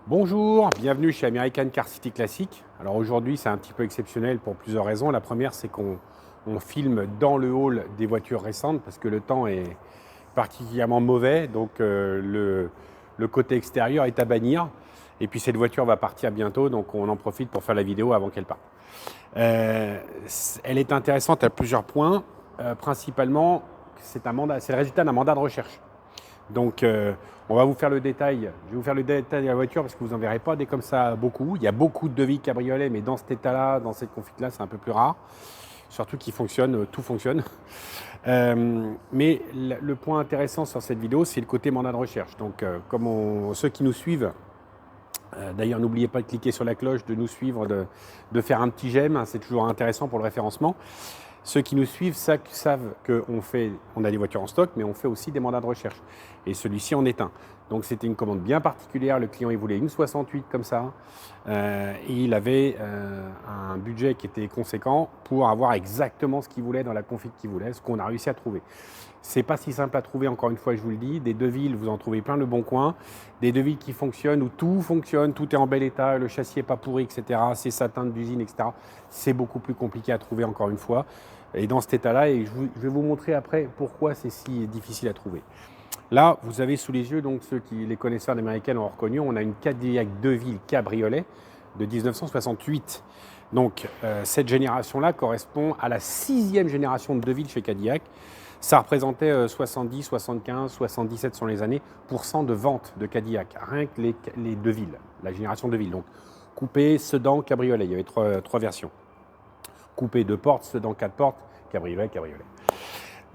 Bonjour, bienvenue chez American Car City Classic. Alors aujourd'hui c'est un petit peu exceptionnel pour plusieurs raisons. La première c'est qu'on filme dans le hall des voitures récentes parce que le temps est particulièrement mauvais, donc le côté extérieur est à bannir. Et puis cette voiture va partir bientôt, donc on en profite pour faire la vidéo avant qu'elle parte. Elle est intéressante à plusieurs points. Principalement, c'est le résultat d'un mandat de recherche. Donc, on va vous faire le détail. Je vais vous faire le détail de la voiture parce que vous n'en verrez pas des comme ça beaucoup. Il y a beaucoup de devis cabriolet, mais dans cet état-là, dans cette config-là, c'est un peu plus rare. Surtout qu'il fonctionne, tout fonctionne. Mais le point intéressant sur cette vidéo, c'est le côté mandat de recherche. Donc, ceux qui nous suivent, d'ailleurs, n'oubliez pas de cliquer sur la cloche, de nous suivre, de faire un petit j'aime. C'est toujours intéressant pour le référencement. Ceux qui nous suivent savent qu'on a des voitures en stock, mais on fait aussi des mandats de recherche. Et celui-ci en est un. Donc c'était une commande bien particulière. Le client il voulait une 68 comme ça. Et il avait un budget qui était conséquent pour avoir exactement ce qu'il voulait dans la config qu'il voulait, ce qu'on a réussi à trouver. C'est pas si simple à trouver, encore une fois, je vous le dis. Des devis, vous en trouvez plein le bon coin. Des devis qui fonctionnent, où tout fonctionne, tout est en bel état, le châssis n'est pas pourri, etc. C'est satin d'usine, etc. C'est beaucoup plus compliqué à trouver, encore une fois. Et dans cet état-là, et je vais vous montrer après pourquoi c'est si difficile à trouver. Là, vous avez sous les yeux, donc les connaisseurs d'américaines ont reconnu, on a une Cadillac DeVille cabriolet de 1968. Donc, cette génération-là correspond à la 6e génération de DeVille chez Cadillac. Ça représentait 70, 75, 77 sont les années % de vente de Cadillac, rien que les DeVille, la génération DeVille. Donc, coupé, sedan, cabriolet, il y avait trois versions. Coupé 2 portes, sedan 4 portes, cabriolet.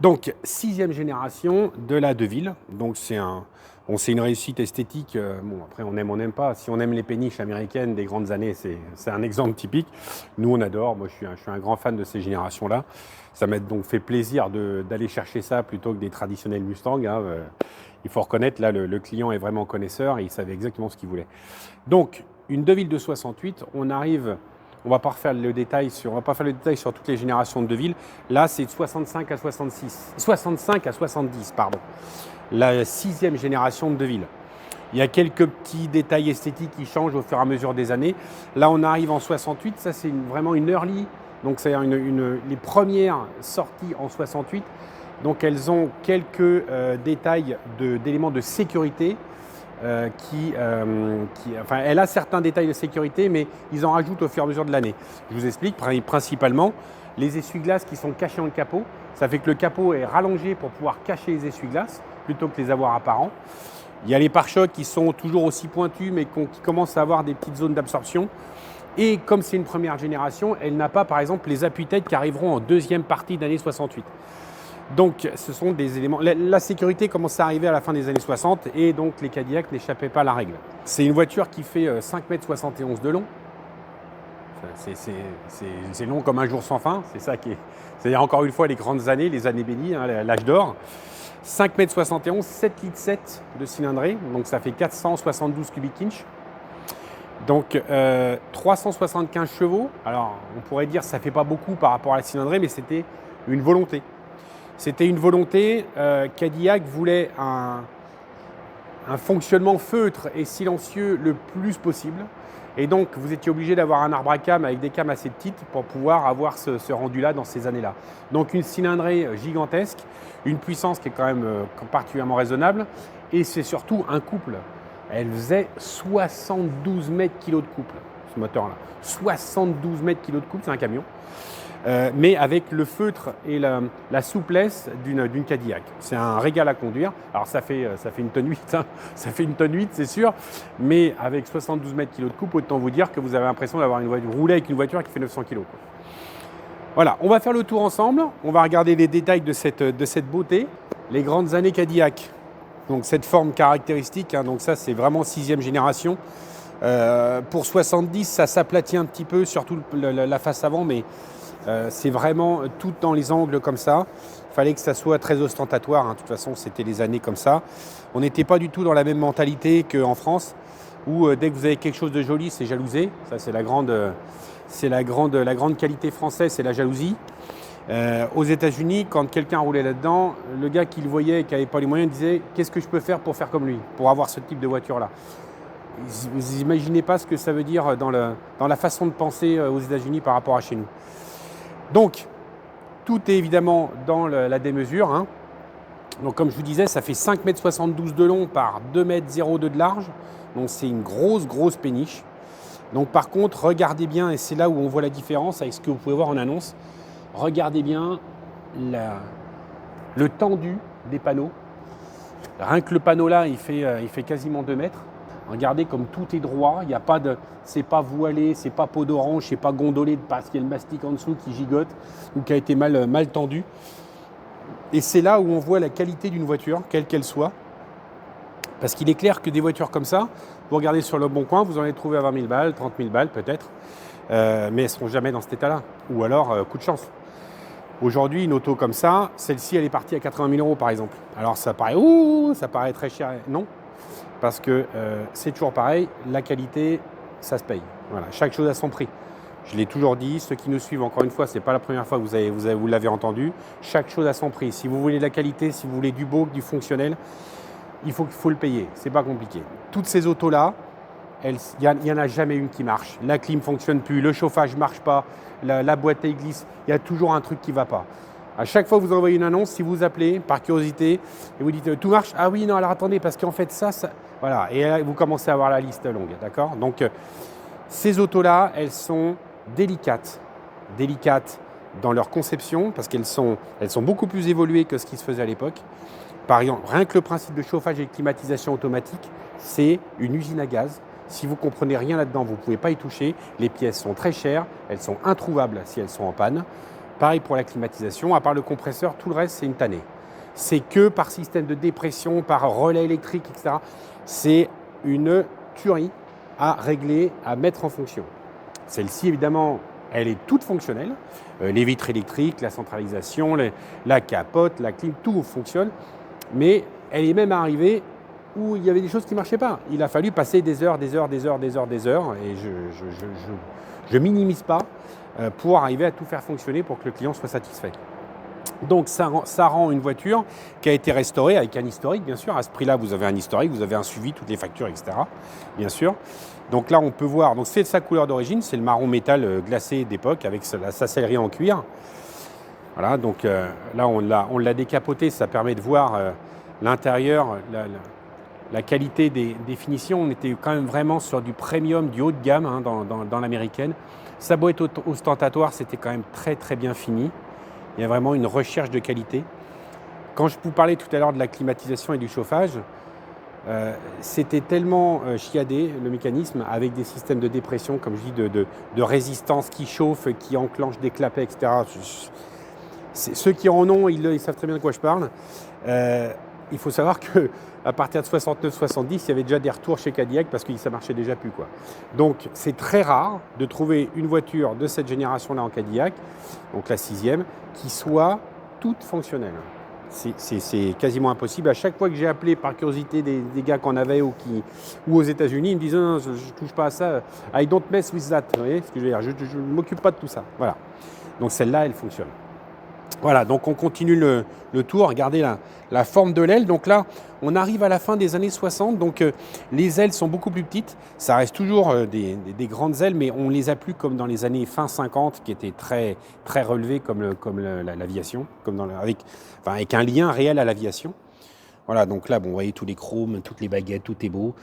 Donc, 6e génération de la DeVille. Donc, c'est une réussite esthétique. Bon, après, on aime, on n'aime pas. Si on aime les péniches américaines des grandes années, c'est un exemple typique. Nous, on adore. Moi, je suis un grand fan de ces générations-là. Ça m'a donc fait plaisir d'aller chercher ça plutôt que des traditionnels Mustang. Il faut reconnaître, là, le client est vraiment connaisseur et il savait exactement ce qu'il voulait. Donc, une DeVille de 68, on ne va pas faire le détail sur toutes les générations de DeVille. Là, c'est de 65 à 70, pardon. La 6e génération de DeVille. Il y a quelques petits détails esthétiques qui changent au fur et à mesure des années. Là, on arrive en 68. Ça, c'est vraiment une early. Donc, c'est les premières sorties en 68. Donc, elles ont quelques détails d'éléments de sécurité. Elle a certains détails de sécurité, mais ils en rajoutent au fur et à mesure de l'année. Je vous explique, principalement, les essuie-glaces qui sont cachés dans le capot, ça fait que le capot est rallongé pour pouvoir cacher les essuie-glaces, plutôt que les avoir apparents. Il y a les pare-chocs qui sont toujours aussi pointus, mais qui commencent à avoir des petites zones d'absorption. Et comme c'est une première génération, elle n'a pas, par exemple, les appuis-têtes qui arriveront en deuxième partie d'année 68. Donc, ce sont des éléments. La sécurité commence à arriver à la fin des années 60 et donc les Cadillac n'échappaient pas à la règle. C'est une voiture qui fait 5,71 m de long. C'est long comme un jour sans fin. C'est ça qui est. C'est-à-dire, encore une fois, les grandes années, les années bénies, l'âge d'or. 5,71 m, 7,7 litres de cylindrée. Donc, ça fait 472 cubic inch. Donc, 375 chevaux. Alors, on pourrait dire que ça ne fait pas beaucoup par rapport à la cylindrée, mais c'était une volonté. C'était une volonté. Cadillac voulait un fonctionnement feutre et silencieux le plus possible. Et donc, vous étiez obligé d'avoir un arbre à cames avec des cames assez petites pour pouvoir avoir ce rendu-là dans ces années-là. Donc, une cylindrée gigantesque, une puissance qui est quand même particulièrement raisonnable. Et c'est surtout un couple. Elle faisait 72 mètres kilos de couple, ce moteur-là. 72 mètres kilos de couple, c'est un camion. Mais avec le feutre et la souplesse d'une Cadillac. C'est un régal à conduire. Alors ça fait une tonne 8, hein. Ça fait une tonne 8, c'est sûr, mais avec 72 mètres kilos de coupe, autant vous dire que vous avez l'impression d'avoir rouler avec une voiture qui fait 900 kilos. Voilà, on va faire le tour ensemble. On va regarder les détails de cette beauté. Les grandes années Cadillac. Donc cette forme caractéristique, hein, donc ça c'est vraiment 6e génération. Pour 70, ça s'aplatit un petit peu, surtout la face avant, mais c'est vraiment tout dans les angles comme ça. Il fallait que ça soit très ostentatoire. De toute façon, c'était les années comme ça. On n'était pas du tout dans la même mentalité qu'en France, où dès que vous avez quelque chose de joli, c'est jalousé. Ça, c'est la grande qualité française, c'est la jalousie. Aux États-Unis, quand quelqu'un roulait là-dedans, le gars qui le voyait et qui n'avait pas les moyens disait « Qu'est-ce que je peux faire pour faire comme lui, pour avoir ce type de voiture-là » Vous imaginez pas ce que ça veut dire dans la façon de penser aux États-Unis par rapport à chez nous. Donc, tout est évidemment dans la démesure, hein. Donc, comme je vous disais, ça fait 5,72 m de long par 2,02 m de large. Donc, c'est une grosse péniche. Donc, par contre, regardez bien, et c'est là où on voit la différence avec ce que vous pouvez voir en annonce. Regardez bien le tendu des panneaux. Rien que le panneau là, il fait quasiment 2 mètres. Regardez comme tout est droit, il n'y a pas de, c'est pas voilé, c'est pas peau d'orange, c'est pas gondolé parce qu'il y a le mastic en dessous qui gigote ou qui a été mal tendu. Et c'est là où on voit la qualité d'une voiture, quelle qu'elle soit. Parce qu'il est clair que des voitures comme ça, vous regardez sur le bon coin, vous en allez trouver à 20 000 balles, 30 000 balles peut-être, mais elles ne seront jamais dans cet état-là. Ou alors, coup de chance. Aujourd'hui, une auto comme ça, celle-ci, elle est partie à 80 000 € par exemple. Alors ça paraît très cher. Non, parce que c'est toujours pareil, la qualité, ça se paye. Voilà, chaque chose a son prix. Je l'ai toujours dit, ceux qui nous suivent, encore une fois, ce n'est pas la première fois que vous l'avez entendu. Chaque chose a son prix. Si vous voulez de la qualité, si vous voulez du beau, du fonctionnel, il faut le payer. C'est pas compliqué. Toutes ces autos-là, il n'y en a jamais une qui marche. La clim ne fonctionne plus, le chauffage ne marche pas, la boîte elle glisse. Il y a toujours un truc qui ne va pas. À chaque fois que vous envoyez une annonce, si vous appelez par curiosité et vous dites tout marche, ah oui, non, alors attendez, parce qu'en fait ça. Voilà, et là, vous commencez à avoir la liste longue, d'accord ? Donc, ces autos-là, elles sont délicates dans leur conception, parce qu'elles sont beaucoup plus évoluées que ce qui se faisait à l'époque. Par exemple, rien que le principe de chauffage et de climatisation automatique, c'est une usine à gaz. Si vous ne comprenez rien là-dedans, vous ne pouvez pas y toucher. Les pièces sont très chères, elles sont introuvables si elles sont en panne. Pareil pour la climatisation, à part le compresseur, tout le reste, c'est une tannée. C'est que par système de dépression, par relais électrique, etc. C'est une tuerie à régler, à mettre en fonction. Celle-ci, évidemment, elle est toute fonctionnelle. Les vitres électriques, la centralisation, la capote, la clim, tout fonctionne. Mais elle est même arrivée où il y avait des choses qui ne marchaient pas. Il a fallu passer des heures, et je minimise pas pour arriver à tout faire fonctionner pour que le client soit satisfait. Donc ça rend une voiture qui a été restaurée avec un historique, bien sûr. À ce prix-là, vous avez un historique, vous avez un suivi, toutes les factures, etc. Bien sûr. Donc là, on peut voir, donc c'est sa couleur d'origine, c'est le marron métal glacé d'époque avec sa sellerie en cuir. Voilà, donc là, on l'a décapoté, ça permet de voir l'intérieur, la qualité des finitions. On était quand même vraiment sur du premium, du haut de gamme hein, dans l'américaine. Sa boîte ostentatoire, c'était quand même très bien fini. Il y a vraiment une recherche de qualité. Quand je vous parlais tout à l'heure de la climatisation et du chauffage, c'était tellement chiadé le mécanisme avec des systèmes de dépression, comme je dis, de résistance qui chauffe, qui enclenche des clapets, etc. Ceux qui en ont, ils savent très bien de quoi je parle. Il faut savoir qu'à partir de 69-70, il y avait déjà des retours chez Cadillac parce que ça marchait déjà plus, quoi. Donc c'est très rare de trouver une voiture de cette génération-là en Cadillac, donc la 6e, qui soit toute fonctionnelle. C'est quasiment impossible. À chaque fois que j'ai appelé par curiosité des gars qu'on avait ou aux États-Unis, ils me disaient non, je ne touche pas à ça. I don't mess with that. Vous voyez ce que je veux dire ? Je ne m'occupe pas de tout ça. Voilà. Donc celle-là, elle fonctionne. Voilà, donc on continue le tour. Regardez la forme de l'aile. Donc là, on arrive à la fin des années 60. Donc les ailes sont beaucoup plus petites. Ça reste toujours des grandes ailes, mais on ne les a plus comme dans les années fin 50, qui étaient très relevées comme l'aviation, avec un lien réel à l'aviation. Voilà, donc là, bon, vous voyez tous les chromes, toutes les baguettes, tout est beau.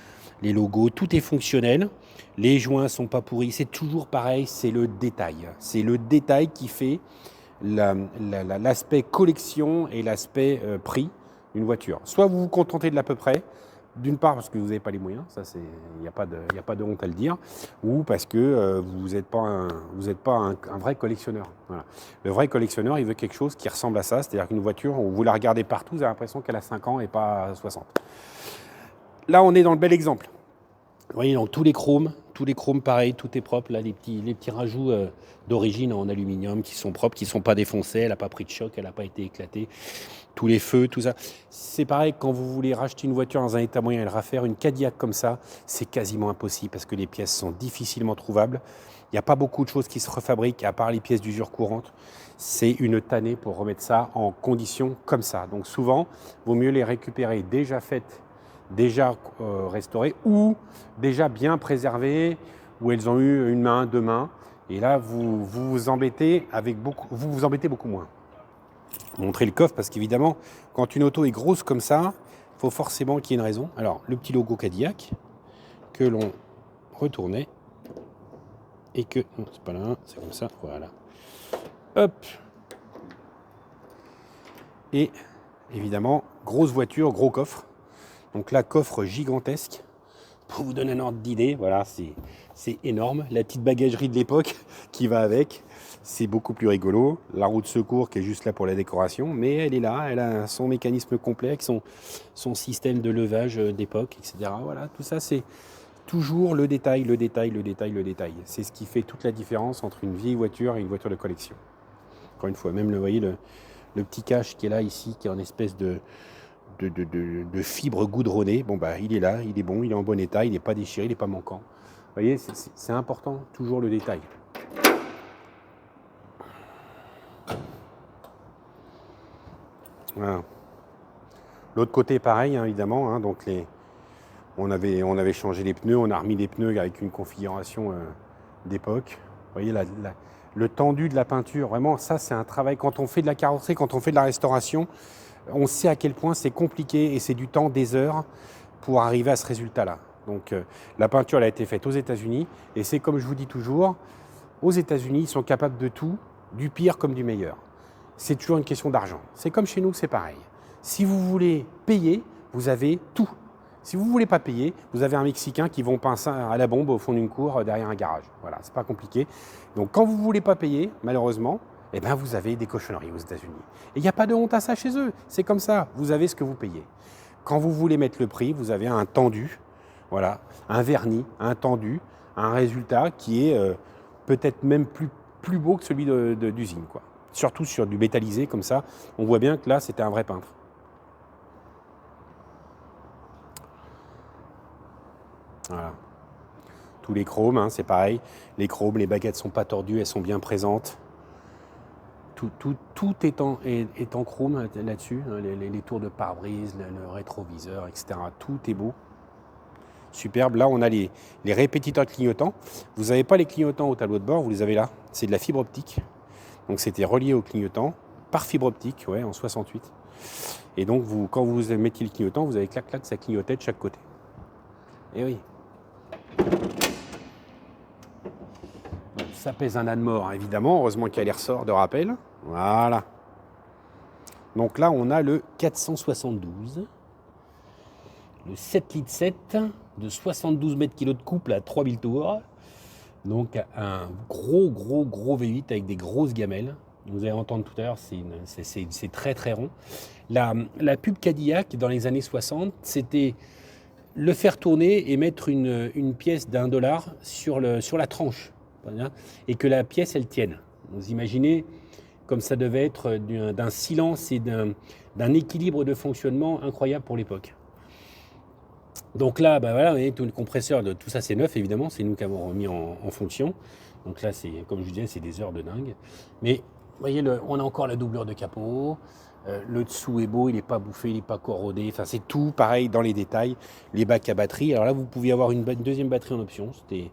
Les logos, tout est fonctionnel. Les joints ne sont pas pourris. C'est toujours pareil, c'est le détail. C'est le détail qui fait l'aspect collection et l'aspect prix d'une voiture. Soit vous vous contentez de l'à peu près, d'une part parce que vous n'avez pas les moyens, ça il n'y a pas de honte à le dire, ou parce que vous n'êtes pas un vrai collectionneur. Voilà. Le vrai collectionneur, il veut quelque chose qui ressemble à ça, c'est-à-dire qu'une voiture, vous la regardez partout, vous avez l'impression qu'elle a 5 ans et pas 60. Là, on est dans le bel exemple. Vous voyez, donc tous les chromes pareil, tout est propre. Là, les petits rajouts d'origine en aluminium qui sont propres, qui ne sont pas défoncés, elle n'a pas pris de choc, elle n'a pas été éclatée. Tous les feux, tout ça. C'est pareil, quand vous voulez racheter une voiture dans un état moyen et le refaire, une Cadillac comme ça, c'est quasiment impossible parce que les pièces sont difficilement trouvables. Il n'y a pas beaucoup de choses qui se refabriquent à part les pièces d'usure courante. C'est une tannée pour remettre ça en condition comme ça. Donc souvent, il vaut mieux les récupérer déjà faites déjà restaurées ou déjà bien préservées, où elles ont eu une main, 2 mains. Et là, vous embêtez beaucoup moins. Montrer le coffre parce qu'évidemment, quand une auto est grosse comme ça, il faut forcément qu'il y ait une raison. Alors, le petit logo Cadillac que l'on retournait et que... Non, c'est pas là, c'est comme ça, voilà. Hop. Et évidemment, grosse voiture, gros coffre. Donc là, coffre gigantesque. Pour vous donner un ordre d'idée, voilà, c'est énorme. La petite bagagerie de l'époque qui va avec, c'est beaucoup plus rigolo. La roue de secours qui est juste là pour la décoration, mais elle est là, elle a son mécanisme complexe, son système de levage d'époque, etc. Voilà, tout ça, c'est toujours le détail, le détail, le détail, le détail. C'est ce qui fait toute la différence entre une vieille voiture et une voiture de collection. Encore une fois, même vous voyez le petit cache qui est là, ici, qui est en espèce de fibre goudronnée. Bon, bah, il est là, il est bon, il est en bon état, il n'est pas déchiré, il n'est pas manquant. Vous voyez, c'est important, toujours le détail. Voilà. L'autre côté, pareil, hein, évidemment. Hein, donc on avait changé les pneus, on a remis les pneus avec une configuration d'époque. Vous voyez, le tendu de la peinture, vraiment, ça, c'est un travail. Quand on fait de la carrosserie, quand on fait de la restauration, on sait à quel point c'est compliqué et c'est du temps, des heures pour arriver à ce résultat-là. Donc la peinture elle a été faite aux États-Unis et c'est comme je vous dis toujours, aux États-Unis ils sont capables de tout, du pire comme du meilleur. C'est toujours une question d'argent. C'est comme chez nous, c'est pareil. Si vous voulez payer, vous avez tout. Si vous ne voulez pas payer, vous avez un Mexicain qui vont peindre à la bombe au fond d'une cour derrière un garage. Voilà, c'est pas compliqué. Donc quand vous ne voulez pas payer, malheureusement, eh ben, vous avez des cochonneries aux États-Unis. Et il n'y a pas de honte à ça chez eux. C'est comme ça, vous avez ce que vous payez. Quand vous voulez mettre le prix, vous avez un tendu, voilà, un vernis, un tendu, un résultat qui est peut-être même plus beau que celui d'usine, quoi. Surtout sur du métallisé comme ça, on voit bien que là, c'était un vrai peintre. Voilà. Tous les chromes, hein, c'est pareil. Les chromes, les baguettes ne sont pas tordues, elles sont bien présentes. Tout est en chrome là-dessus, hein, les tours de pare-brise, le rétroviseur, etc. Tout est beau. Superbe. Là, on a les répétiteurs clignotants. Vous n'avez pas les clignotants au tableau de bord, vous les avez là. C'est de la fibre optique. Donc, c'était relié au clignotant par fibre optique, ouais, en 68. Et donc, quand vous mettez le clignotant, vous avez clac-clac, ça clignotait de chaque côté. Et oui. Donc, ça pèse un âne mort, évidemment. Heureusement qu'il y a les ressorts de rappel. Voilà. Donc là, on a le 472. Le 7 litres 7 de 72 mètres kg de couple à 3000 tours. Donc un gros V8 avec des grosses gamelles. Vous allez entendre tout à l'heure, c'est très très rond. La pub Cadillac dans les années 60, c'était le faire tourner et mettre une pièce d'$1 sur la tranche. Et que la pièce, elle tienne. Vous imaginez comme ça devait être d'un silence et d'un équilibre de fonctionnement incroyable pour l'époque. Donc là, bah voilà, vous voyez, tout le compresseur, tout ça c'est neuf évidemment, c'est nous qui avons remis en fonction. Donc là, c'est comme je vous disais, c'est des heures de dingue. Mais vous voyez, on a encore la doublure de capot. Le dessous est beau, il n'est pas bouffé, il n'est pas corrodé. Enfin, c'est tout pareil dans les détails. Les bacs à batterie. Alors là, vous pouviez avoir une deuxième batterie en option. C'était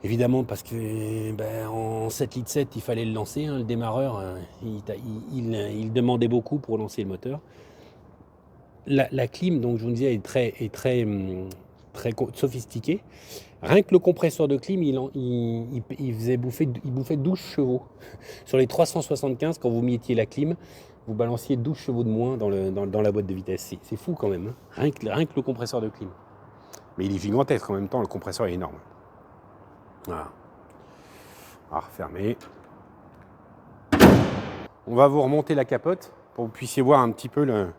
évidemment parce que en 7 litres 7, il fallait le lancer. Hein, le démarreur, il demandait beaucoup pour lancer le moteur. La clim, donc je vous disais, est très sophistiquée. Rien que le compresseur de clim, il bouffait 12 chevaux. Sur les 375, quand vous mettiez la clim, vous balanciez 12 chevaux de moins dans la boîte de vitesse. C'est fou quand même, hein. Rien que le compresseur de clim. Mais il est gigantesque en même temps, le compresseur est énorme. Voilà. On va refermer. On va vous remonter la capote pour que vous puissiez voir un petit peu le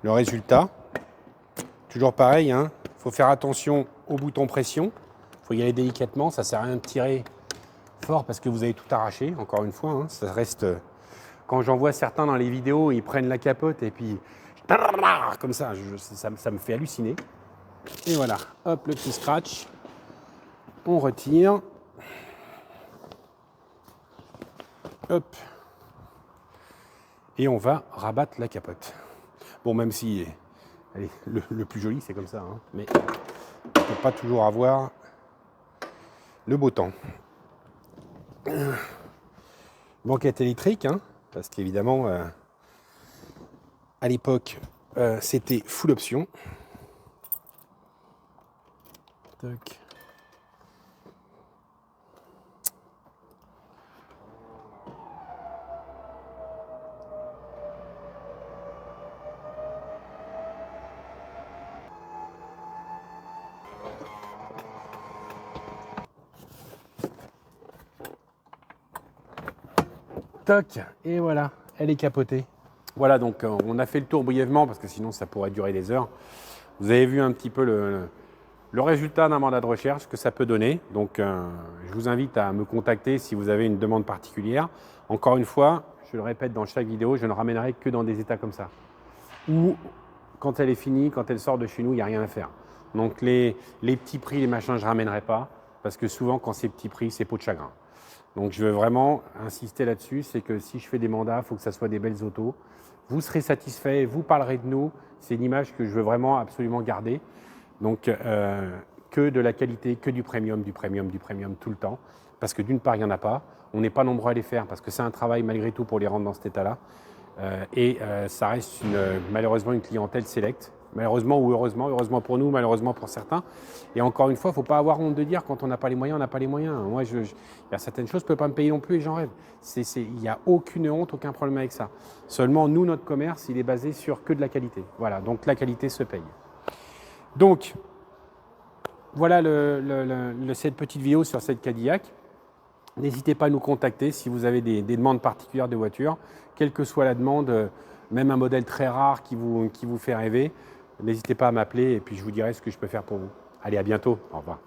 résultat. Toujours pareil, hein, faut faire attention au bouton pression. Il faut y aller délicatement, ça ne sert à rien de tirer fort parce que vous allez tout arracher, encore une fois. Hein, ça reste. Quand j'en vois certains dans les vidéos, ils prennent la capote et puis comme ça, ça me fait halluciner. Et voilà, hop, le petit scratch. On retire. Hop. Et on va rabattre la capote. Bon, même si Allez, le plus joli, c'est comme ça, hein. Mais on ne peut pas toujours avoir le beau temps. Banquette électrique, hein, parce qu'évidemment, à l'époque, c'était full option. Tac. Toc, et voilà, elle est capotée. Voilà, donc on a fait le tour brièvement parce que sinon ça pourrait durer des heures. Vous avez vu un petit peu le résultat d'un mandat de recherche, ce que ça peut donner. Donc je vous invite à me contacter si vous avez une demande particulière. Encore une fois, je le répète dans chaque vidéo, je ne ramènerai que dans des états comme ça. Ou quand elle est finie, quand elle sort de chez nous, il n'y a rien à faire. Donc les petits prix, les machins, je ne ramènerai pas parce que souvent quand c'est petit prix, c'est peau de chagrin. Donc je veux vraiment insister là-dessus, c'est que si je fais des mandats, il faut que ça soit des belles autos. Vous serez satisfait, vous parlerez de nous. C'est une image que je veux vraiment absolument garder. Donc que de la qualité, que du premium tout le temps. Parce que d'une part, il n'y en a pas. On n'est pas nombreux à les faire parce que c'est un travail malgré tout pour les rendre dans cet état-là. Ça reste malheureusement une clientèle sélecte. Malheureusement ou heureusement, heureusement pour nous, malheureusement pour certains. Et encore une fois, il ne faut pas avoir honte de dire quand on n'a pas les moyens, on n'a pas les moyens. Moi, il y a certaines choses, je ne peux pas me payer non plus et j'en rêve. Il n'y a aucune honte, aucun problème avec ça. Seulement, nous, notre commerce, il est basé sur que de la qualité. Voilà, donc la qualité se paye. Donc, voilà cette petite vidéo sur cette Cadillac. N'hésitez pas à nous contacter si vous avez des demandes particulières de voitures, quelle que soit la demande, même un modèle très rare qui vous fait rêver. N'hésitez pas à m'appeler et puis je vous dirai ce que je peux faire pour vous. Allez, à bientôt. Au revoir.